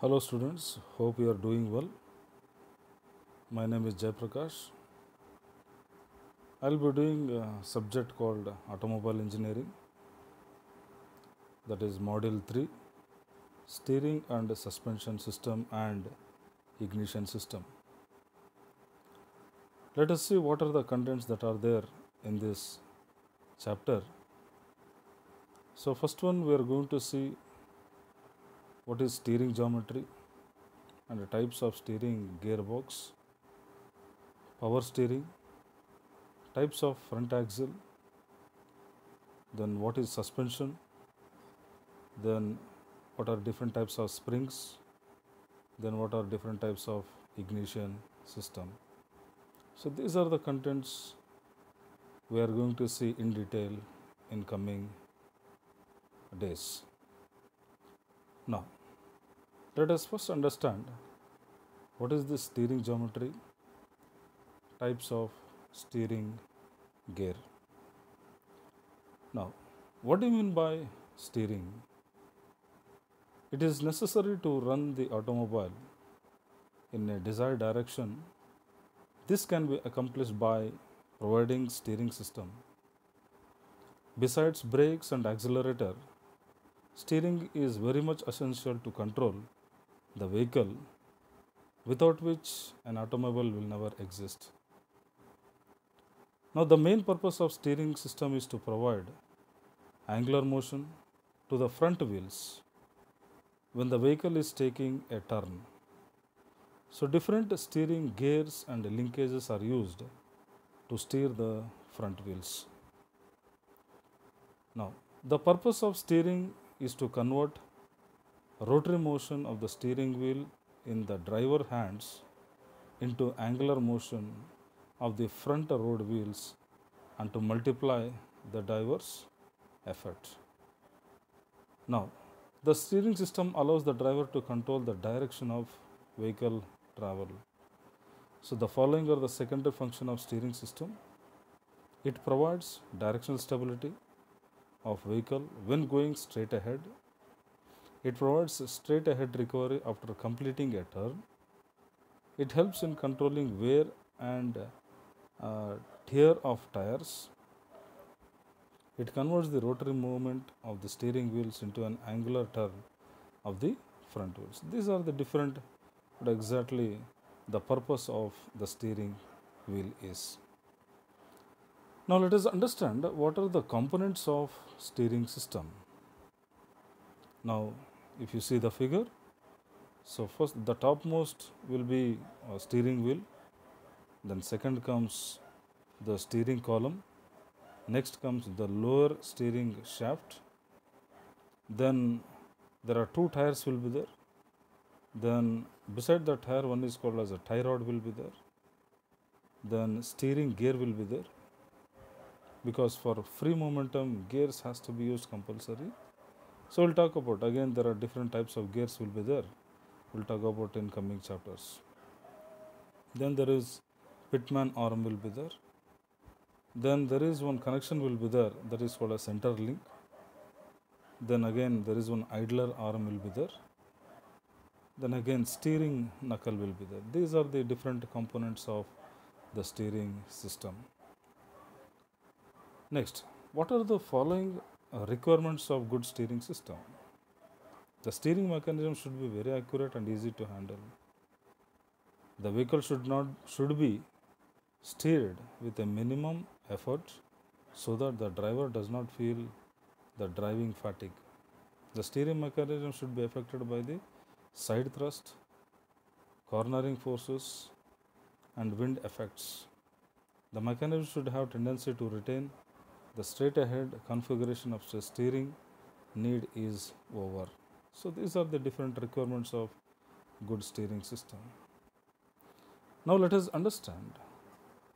Hello students, hope you are doing well. My name is Jay Prakash. I'll be doing a subject called Automobile Engineering, that is Module 3, Steering and Suspension System and Ignition System. Let us see what are the contents that are there in this chapter. So first one, we are going to see what is steering geometry and the types of steering gearbox, power steering, types of front axle, then what is suspension, then what are different types of springs, then what are different types of ignition system. So these are the contents we are going to see in detail in coming days. Now, let us first understand what is the steering geometry, types of steering gear. Now, what do you mean by steering? It is necessary to run the automobile in a desired direction. This can be accomplished by providing steering system. Besides brakes and accelerator, steering is very much essential to control the vehicle, without which an automobile will never exist. Now, the main purpose of steering system is to provide angular motion to the front wheels when the vehicle is taking a turn. So different steering gears and linkages are used to steer the front wheels. Now, the purpose of steering is to convert rotary motion of the steering wheel in the driver hands into angular motion of the front road wheels and to multiply the driver's effort. Now, the steering system allows the driver to control the direction of vehicle travel. So the following are the secondary function of steering system. It provides directional stability of vehicle when going straight ahead. It provides straight ahead recovery after completing a turn. It helps in controlling wear and tear of tires. It converts the rotary movement of the steering wheels into an angular turn of the front wheels. These are the different, what exactly the purpose of the steering wheel is. Now let us understand what are the components of steering system. Now, if you see the figure, so first the topmost will be a steering wheel, then second comes the steering column, next comes the lower steering shaft, then there are two tires will be there, then beside the tire one is called as a tie rod will be there, then steering gear will be there, because for free momentum gears has to be used compulsory. So we'll talk about, again there are different types of gears will be there, we'll talk about in coming chapters. Then there is pitman arm will be there, then there is one connection will be there, that is called a center link, then again there is one idler arm will be there, then again steering knuckle will be there. These are the different components of the steering system. Next, what are the following requirements of good steering system? The steering mechanism should be very accurate and easy to handle. The vehicle should be steered with a minimum effort so that the driver does not feel the driving fatigue. The steering mechanism should be affected by the side thrust, cornering forces and wind effects. The mechanism should have tendency to retain the straight ahead configuration of the steering need is over. So these are the different requirements of good steering system. Now let us understand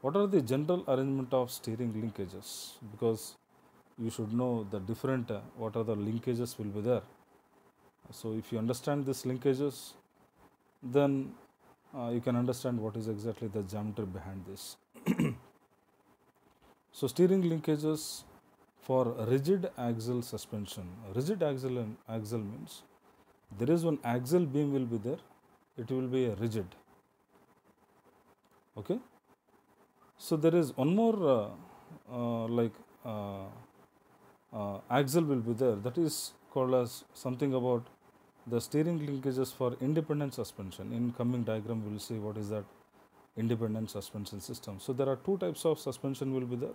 what are the general arrangement of steering linkages, because you should know the different what are the linkages will be there. So if you understand these linkages, then you can understand what is exactly the geometry behind this. So steering linkages for rigid axle suspension. Rigid axle means there is one axial beam will be there, it will be a rigid. Okay. So there is one more axial will be there, that is called as something about the steering linkages for independent suspension. In coming diagram we will see what is that independent suspension system. So there are two types of suspension will be there.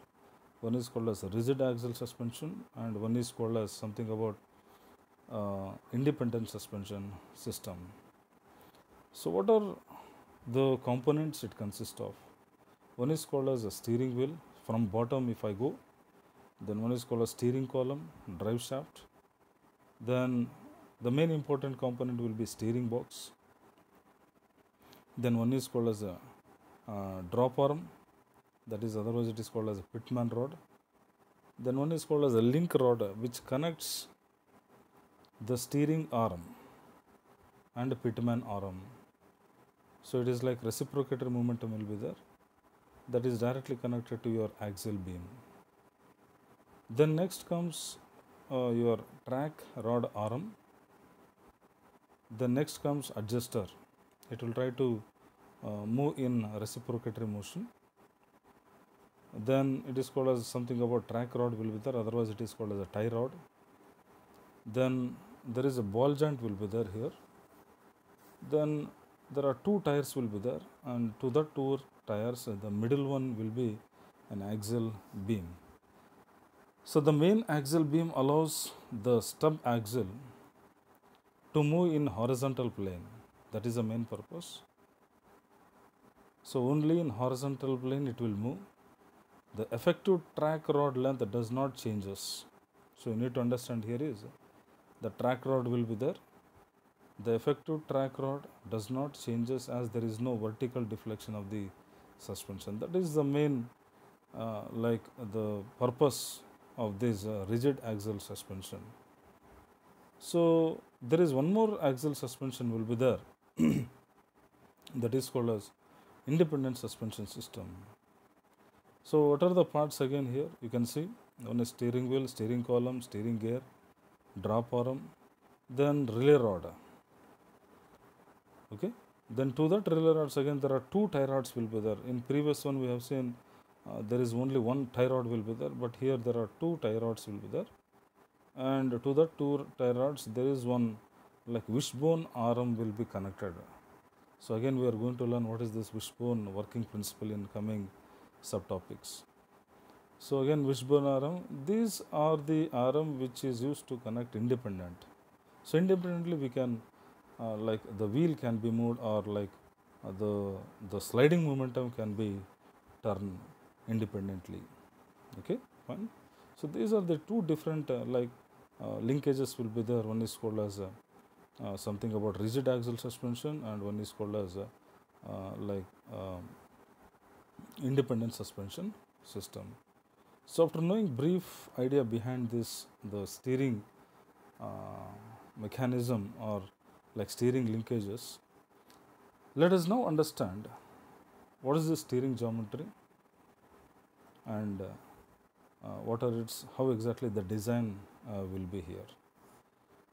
One is called as rigid axial suspension and one is called as something about independent suspension system. So what are the components it consists of? One is called as a steering wheel. From bottom if I go, then one is called a steering column, drive shaft. Then the main important component will be steering box. Then one is called as a drop arm, that is otherwise it is called as a pitman rod. Then one is called as a link rod, which connects the steering arm and pitman arm. So it is like reciprocator momentum will be there, that is directly connected to your axial beam. Then next comes your track rod arm. Then next comes adjuster. It will try to move in reciprocatory motion. Then it is called as something about track rod will be there, otherwise it is called as a tie rod. Then there is a ball joint will be there here. Then there are two tires will be there, and to the two tires the middle one will be an axial beam. So the main axial beam allows the stub axle to move in horizontal plane. That is the main purpose. So only in horizontal plane it will move. The effective track rod length does not changes. So you need to understand here is the track rod will be there. The effective track rod does not changes as there is no vertical deflection of the suspension. That is the main the purpose of this rigid axial suspension. So there is one more axial suspension will be there that is called as independent suspension system. So what are the parts again here? You can see one is steering wheel, steering column, steering gear, drop arm, then relay rod. Okay. Then to that relay rods again there are two tie rods will be there. In previous one we have seen there is only one tie rod will be there, but here there are two tie rods will be there. And to the two tie rods there is one like wishbone arm will be connected. So again we are going to learn what is this wishbone working principle in coming subtopics. So again wishbone arm, these are the arm which is used to connect independent. So independently we can like the wheel can be moved, or like the sliding momentum can be turned independently. Okay, fine. So these are the two different linkages will be there. One is called as something about rigid axial suspension, and one is called as independent suspension system. So after knowing brief idea behind this, the steering mechanism or like steering linkages, let us now understand what is the steering geometry and what are its, how exactly the design will be here.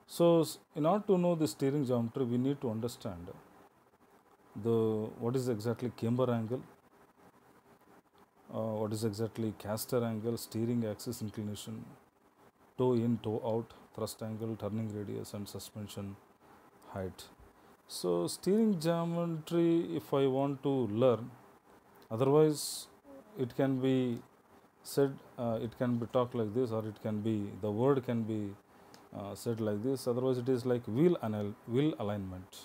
So in order to know the steering geometry, we need to understand what is exactly camber angle, what is exactly caster angle, steering axis inclination, toe in, toe out, thrust angle, turning radius, and suspension height. So steering geometry, if I want to learn, otherwise it can be said, it can be talked like this, or it can be, the word can be said like this, otherwise it is like wheel alignment.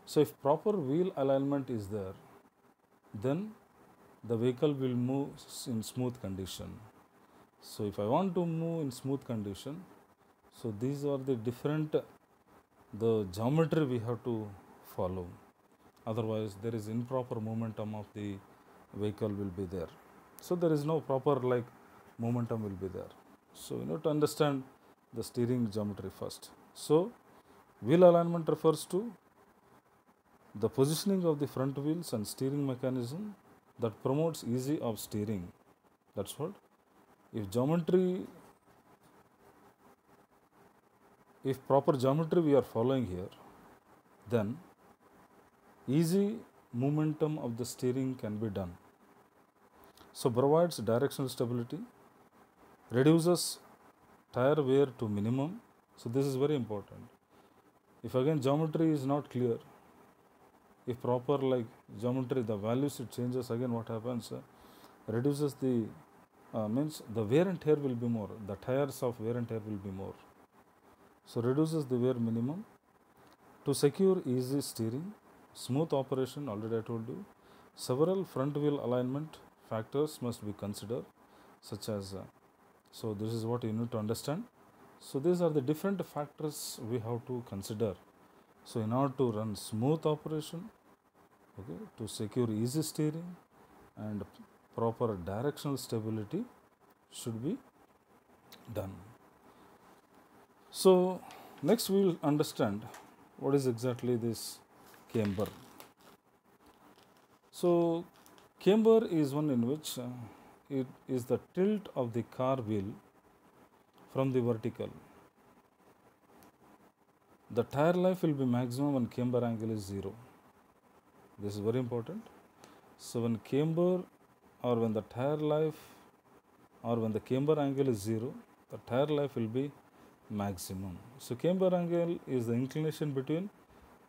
So if proper wheel alignment is there, then the vehicle will move in smooth condition. So if I want to move in smooth condition, so these are the different the geometry we have to follow, otherwise there is improper momentum of the vehicle will be there. So there is no proper like momentum will be there. So you need to understand the steering geometry first. So wheel alignment refers to the positioning of the front wheels and steering mechanism that promotes easy of steering. That's what. If geometry if proper geometry we are following here, then easy momentum of the steering can be done. So provides directional stability, reduces tire wear to minimum. So this is very important. If again geometry is not clear, if proper like geometry, the values it changes, again what happens, reduces the means the wear and tear will be more, the tires of wear and tear will be more. So reduces the wear minimum. To secure easy steering, smooth operation, already I told you, several front wheel alignment factors must be considered, such as so this is what you need to understand. So these are the different factors we have to consider. So in order to run smooth operation, okay, to secure easy steering and proper directional stability should be done. So next we will understand what is exactly this camber. So camber is one in which it is the tilt of the car wheel from the vertical. The tire life will be maximum when camber angle is 0. This is very important. So when camber or when the tire life or when the camber angle is 0, the tire life will be maximum. So camber angle is the inclination between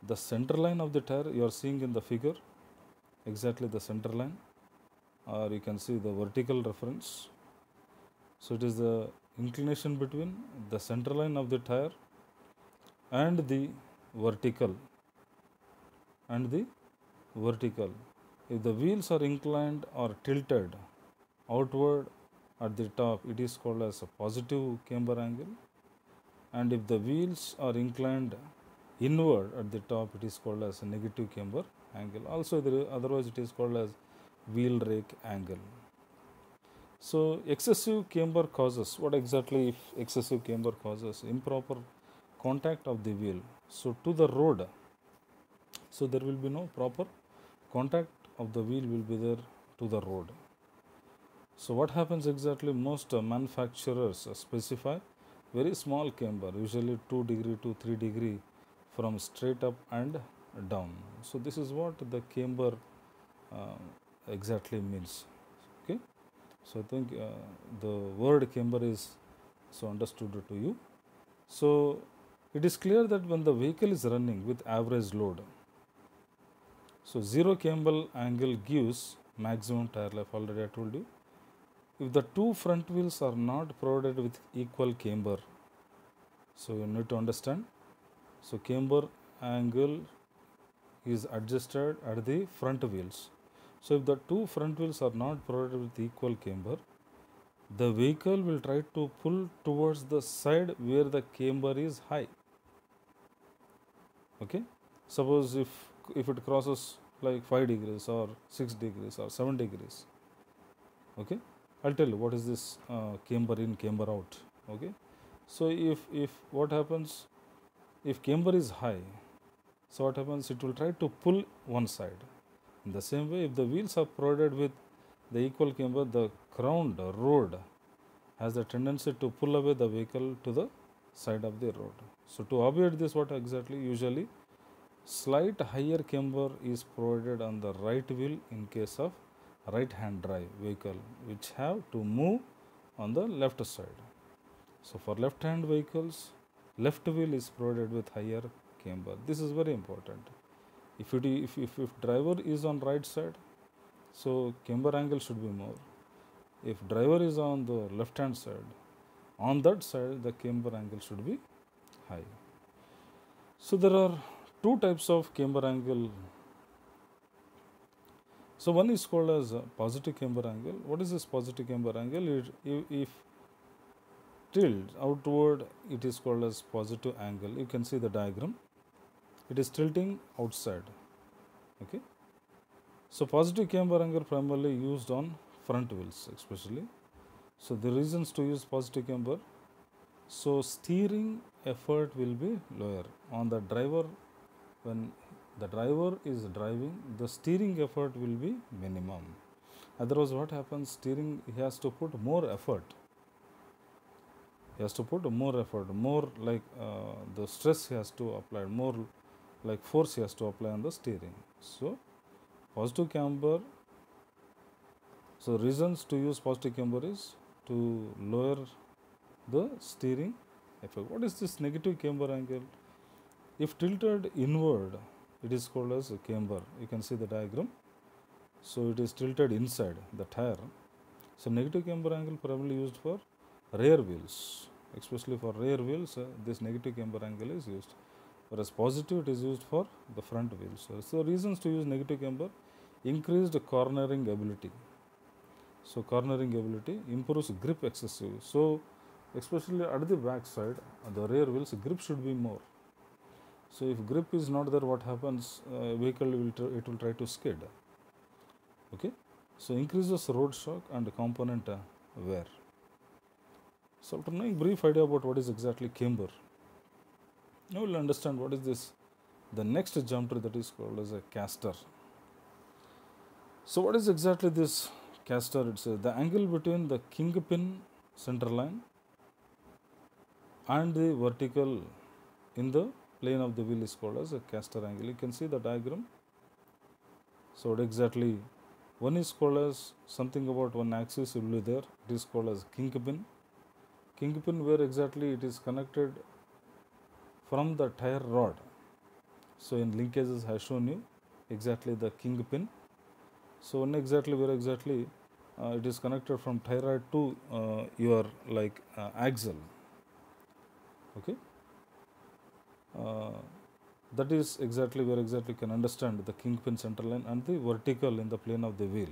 the center line of the tire you are seeing in the figure, exactly the center line, or you can see the vertical reference. So it is the inclination between the center line of the tire and the vertical If the wheels are inclined or tilted outward at the top, it is called as a positive camber angle, and if the wheels are inclined inward at the top, it is called as a negative camber angle. Also otherwise it is called as wheel rake angle. So excessive camber causes, what exactly if excessive camber causes? Improper contact of the wheel so to the road, so there will be no proper contact of the wheel will be there to the road. So what happens exactly, most manufacturers specify very small camber, usually 2 degree to 3 degree from straight up and down. So this is what the camber exactly means. Okay, so I think the word camber is so understood to you. So it is clear that when the vehicle is running with average load, so 0 camber angle gives maximum tire life, already I told you. If the two front wheels are not provided with equal camber, so you need to understand, so camber angle is adjusted at the front wheels. So if the two front wheels are not provided with equal camber, the vehicle will try to pull towards the side where the camber is high. Okay, suppose if it crosses like 5 degrees or 6 degrees or 7 degrees, okay, I'll tell you what is this camber in, camber out. Okay, so if what happens, if camber is high, so what happens, it will try to pull one side. In the same way, if the wheels are provided with the equal camber, the ground road has the tendency to pull away the vehicle to the side of the road. So to avoid this, what exactly, usually slight higher camber is provided on the right wheel in case of right hand drive vehicle which have to move on the left side. So for left hand vehicles, left wheel is provided with higher camber. This is very important. If driver is on right side, so camber angle should be more. If driver is on the left hand side, on that side the camber angle should be high. So there are two types of camber angle. So one is called as positive camber angle. What is this positive camber angle? If tilt outward, it is called as positive angle. You can see the diagram. It is tilting outside. Okay. So positive camber angle primarily used on front wheels especially. So the reasons to use positive camber. So steering effort will be lower on the driver. When the driver is driving, the steering effort will be minimum. Otherwise what happens, steering, he has to put more effort. He has to put more effort, more like the stress he has to apply, more like force he has to apply on the steering. So positive camber, so reasons to use positive camber is to lower the steering effect. What is this negative camber angle? If tilted inward, it is called as a camber. You can see the diagram. So it is tilted inside the tire. So negative camber angle probably used for rear wheels, especially for rear wheels. This negative camber angle is used, whereas positive it is used for the front wheels. So reasons to use negative camber: increased cornering ability. So cornering ability improves grip excessively. So especially at the back side, the rear wheels grip should be more. So if grip is not there, what happens? Vehicle it will try to skid. Okay. So increases road shock and component wear. So after knowing brief idea about what is exactly camber, now we'll understand what is this. The next geometry that is called as a caster. So what is exactly this caster? It's the angle between the kingpin center line and the vertical in the plane of the wheel is called as a caster angle. You can see the diagram. So what exactly, one is called as something about one axis will be there. It is called as kingpin. Kingpin, where exactly it is connected from the tire rod. So in linkages I have shown you exactly the kingpin. So one exactly where exactly it is connected from tire rod to your like axle. Okay. That is exactly where exactly you can understand the kingpin center line and the vertical in the plane of the wheel.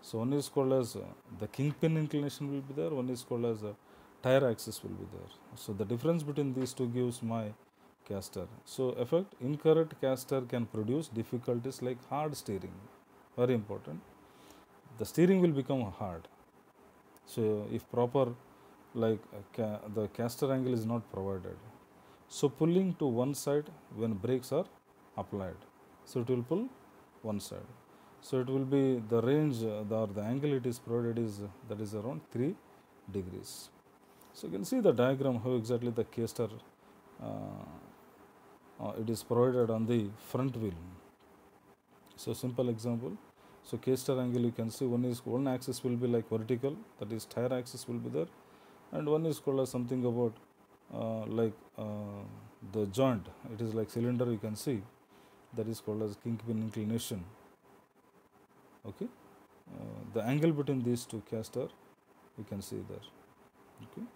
So one is called as the kingpin inclination will be there, one is called as tire axis will be there. So the difference between these two gives my caster. So effect, incorrect caster can produce difficulties like hard steering. Very important. The steering will become hard. So if proper like the caster angle is not provided. So pulling to one side when brakes are applied. So it will pull one side. So it will be the range or the angle it is provided is that is around 3 degrees. So you can see the diagram how exactly the caster it is provided on the front wheel. So simple example. So caster angle you can see one axis will be like vertical, that is tire axis will be there, and one is called as something about the joint. It is like cylinder you can see, that is called as kingpin inclination. Okay, the angle between these two caster you can see there. Okay.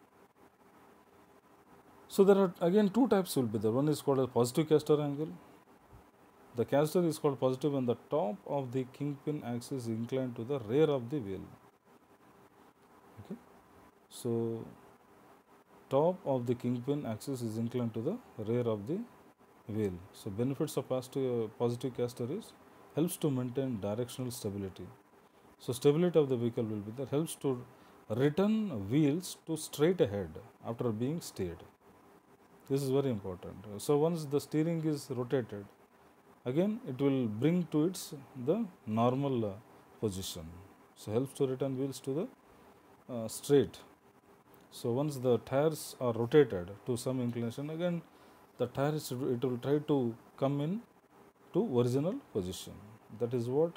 So there are again two types will be there. One is called a positive caster angle. The caster is called positive when the top of the kingpin axis is inclined to the rear of the wheel. Okay. So top of the kingpin axis is inclined to the rear of the wheel. So benefits of positive caster is helps to maintain directional stability. So stability of the vehicle will be there, helps to return wheels to straight ahead after being steered. This is very important. So once the steering is rotated, again it will bring to its the normal position. So helps to return wheels to the straight. So once the tires are rotated to some inclination, again the tires it will try to come in to original position. That is what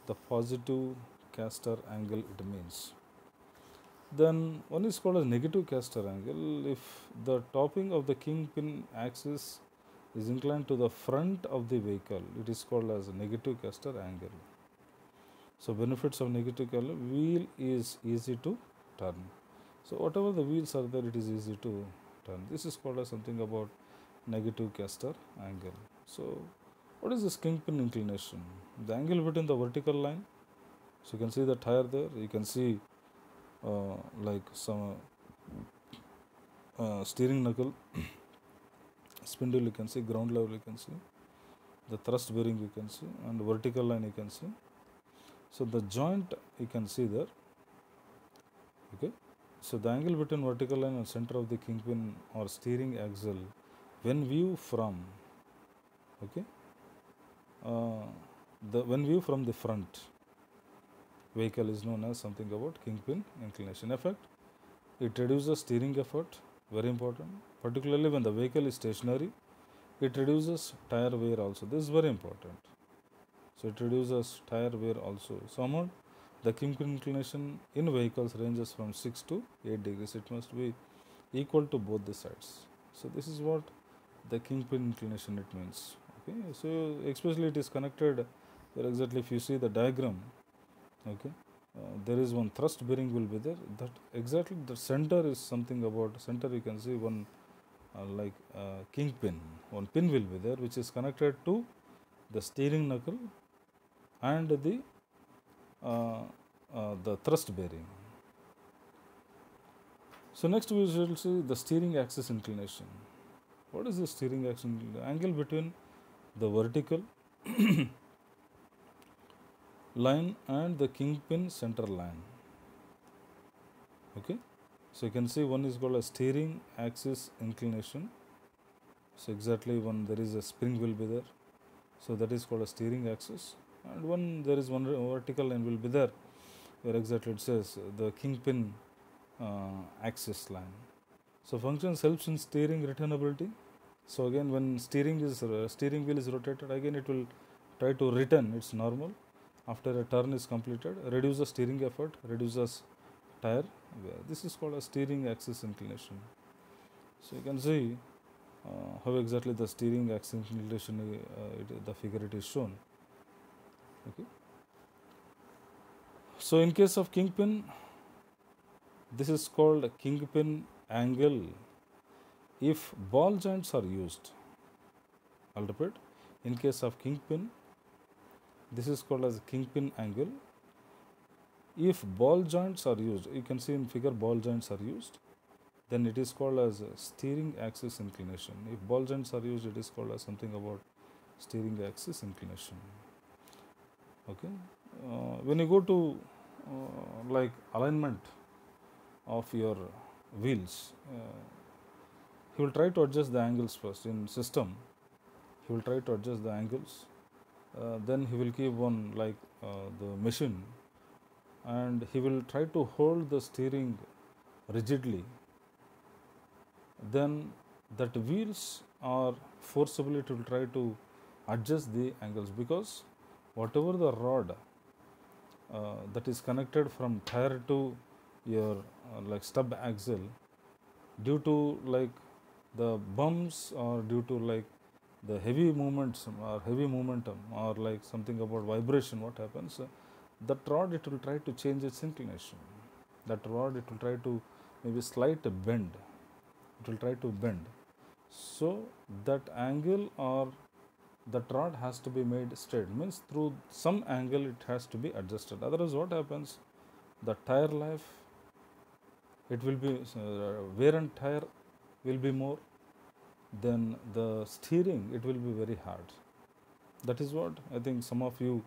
the positive caster angle it means. Then one is called as negative caster angle. If the topping of the kingpin axis is inclined to the front of the vehicle, it is called as a negative caster angle. So benefits of negative caster, wheel is easy to turn. So whatever the wheels are there, it is easy to turn. This is called as something about negative caster angle. So what is this kingpin inclination? The angle between the vertical line. So you can see the tire there. You can see like some steering knuckle, spindle you can see, ground level you can see, the thrust bearing you can see, and vertical line you can see. So the joint you can see there. Okay. So the angle between vertical line and center of the kingpin or steering axle when view from when view from the front vehicle is known as something about kingpin inclination effect. It reduces steering effort, very important, particularly when the vehicle is stationary. It reduces tire wear also. This is very important. So it reduces tire wear also. Somewhat the kingpin inclination in vehicles ranges from 6 to 8 degrees. It must be equal to both the sides. So this is what the kingpin inclination it means. Okay, so especially it is connected there exactly. If you see the diagram, okay, there is one thrust bearing will be there. That exactly the center is something about center. You can see one kingpin, one pin will be there, which is connected to the steering knuckle and the thrust bearing. So next we shall see the steering axis inclination. What is the steering axis inclination? The angle between the vertical line and the kingpin center line. Okay, so you can see one is called a steering axis inclination. So exactly one there is a spring will be there. So that is called a steering axis, and one there is one vertical line will be there, where exactly it says the kingpin axis line. So functions helps in steering returnability. So again, when steering wheel is rotated, again it will try to return its normal after a turn is completed, reduces steering effort, reduces tire wear. This is called a steering axis inclination. So you can see how exactly the steering axis inclination, the figure it is shown. Okay. So in case of kingpin, this is called a kingpin angle if ball joints are used. I'll repeat. In case of kingpin, this is called as kingpin angle if ball joints are used. You can see in figure ball joints are used, then it is called as steering axis inclination. If ball joints are used, it is called as something about steering axis inclination. Okay. When you go to alignment of your wheels, he will try to adjust the angles first. In system, he will try to adjust the angles. Then he will keep one the machine, and he will try to hold the steering rigidly. Then that wheels are forcibly to try to adjust the angles, because whatever the rod that is connected from tire to your stub axle, due to the bumps or due to the heavy movements or heavy momentum or something about vibration, what happens, that rod it will try to change its inclination. That rod it will try to maybe slight bend, it will try to bend. So that angle or that rod has to be made straight, means through some angle it has to be adjusted. Otherwise what happens, the tire life, it will be wear and tear will be more, then the steering it will be very hard. That is what I think some of you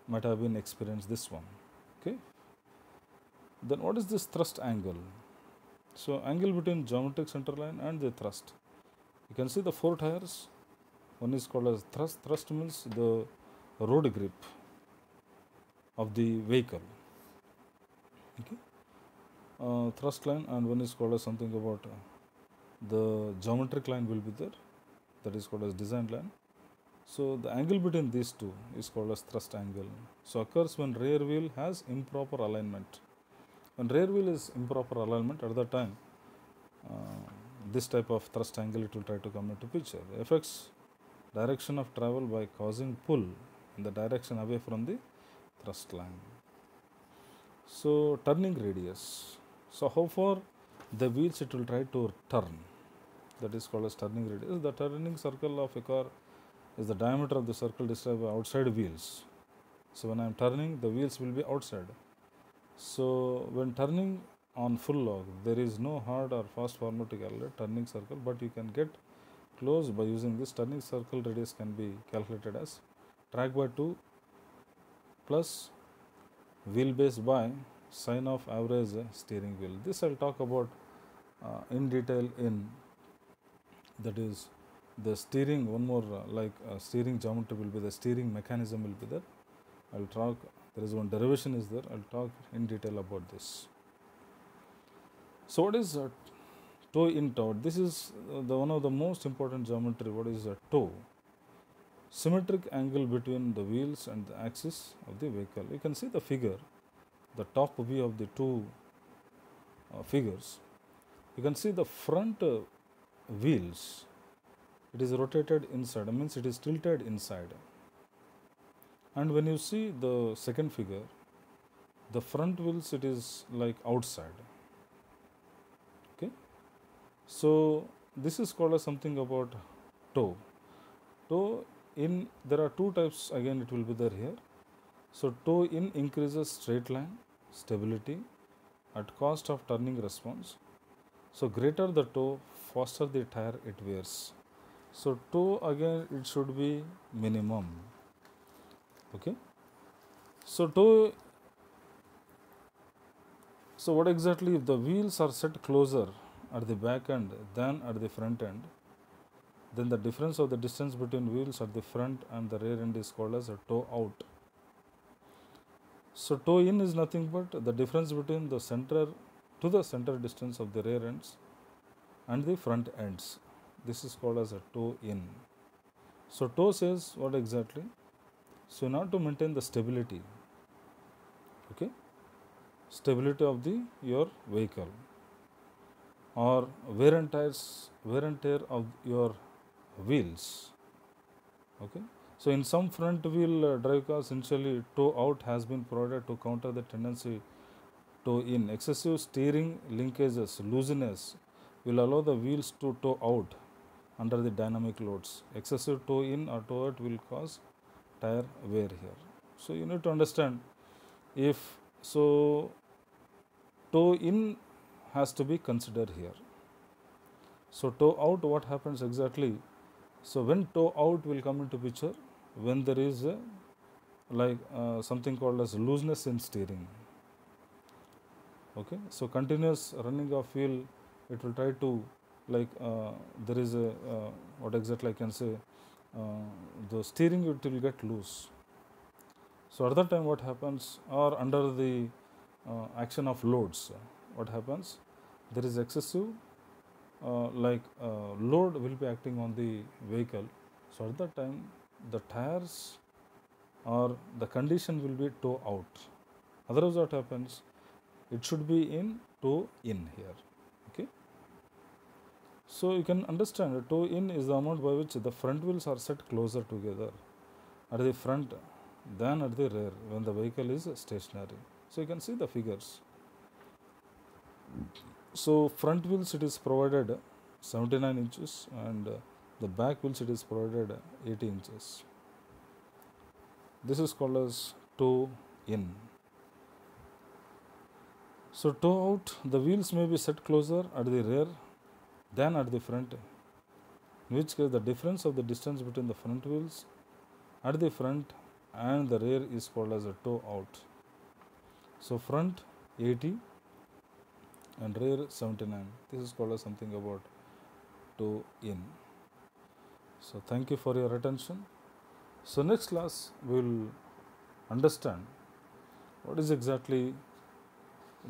might have been experienced this one. Okay. Then what is this thrust angle? So angle between geometric center line and the thrust. You can see the 4 tires. One is called as thrust. Thrust means the road grip of the vehicle. Okay. Thrust line, and one is called as something about the geometric line will be there. That is called as design line. So the angle between these two is called as thrust angle. So occurs when rear wheel has improper alignment. When rear wheel is improper alignment, at that time this type of thrust angle it will try to come into picture. It affects direction of travel by causing pull in the direction away from the thrust line. So turning radius. So how far the wheels it will try to turn, that is called as turning radius. The turning circle of a car is the diameter of the circle described by outside wheels. So when I am turning, the wheels will be outside. So when turning on full log, there is no hard or fast formula to calculate turning circle, but you can get close by using this. Turning circle radius can be calculated as track by 2 plus wheelbase by sine of average steering wheel. This I will talk about in detail in, that is the steering. One more steering geometry will be the steering mechanism will be there. I will talk, there is one derivation is there, I will talk in detail about this. So what is toe in toe? This is the one of the most important geometry. What is a toe? Symmetric angle between the wheels and the axis of the vehicle. You can see the figure, the top view of the two figures. You can see the front wheels. It is rotated inside. Means it is tilted inside. And when you see the second figure, the front wheels, it is like outside. Okay. So this is called as something about toe. Toe in, there are two types, again it will be there here. So toe in increases straight line stability at cost of turning response. So greater the toe, faster the tire it wears. So toe again it should be minimum. Okay. So toe, so what exactly, if the wheels are set closer at the back end than at the front end, then the difference of the distance between wheels at the front and the rear end is called as a toe out. So toe in is nothing but the difference between the center to the center distance of the rear ends and the front ends. This is called as a toe in. So toe says what exactly? So in order to maintain the stability, okay, stability of the your vehicle, or wear and tear of your wheels. Okay. So in some front wheel drive cars, initially toe out has been provided to counter the tendency toe in. Excessive steering linkages, looseness will allow the wheels to toe out under the dynamic loads. Excessive toe in or toe out will cause tire wear here. So you need to understand, if so, toe in has to be considered here. So toe out, what happens exactly? So when toe out will come into picture, when there is a, like something called as looseness in steering. Okay, so continuous running of wheel, it will try to, like there is a what exactly I can say, the steering it will get loose. So at that time what happens, or under the action of loads, what happens, there is excessive load will be acting on the vehicle. So at that time the tires or the condition will be toe out. Otherwise what happens, it should be in toe in here. Okay. So you can understand that toe in is the amount by which the front wheels are set closer together at the front than at the rear when the vehicle is stationary. So you can see the figures. So front wheels it is provided 79 inches and the back wheels it is provided 80 inches. This is called as toe in. So toe out, the wheels may be set closer at the rear than at the front, in which case the difference of the distance between the front wheels at the front and the rear is called as a toe out. So front 80 and rear 79. This is called as something about toe in. So thank you for your attention. So next class we will understand what is exactly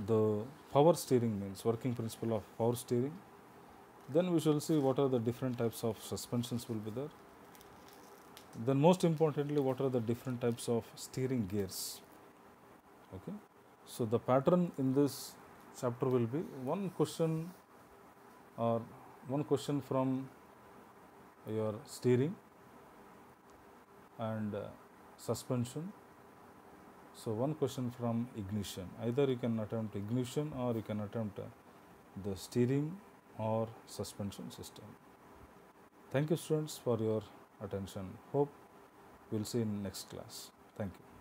the power steering means, working principle of power steering. Then we shall see what are the different types of suspensions will be there. Then most importantly, what are the different types of steering gears. Okay. So the pattern in this chapter will be one question from your steering and suspension. So one question from ignition. Either you can attempt ignition or you can attempt the steering or suspension system. Thank you students for your attention. Hope we'll see in next class. Thank you.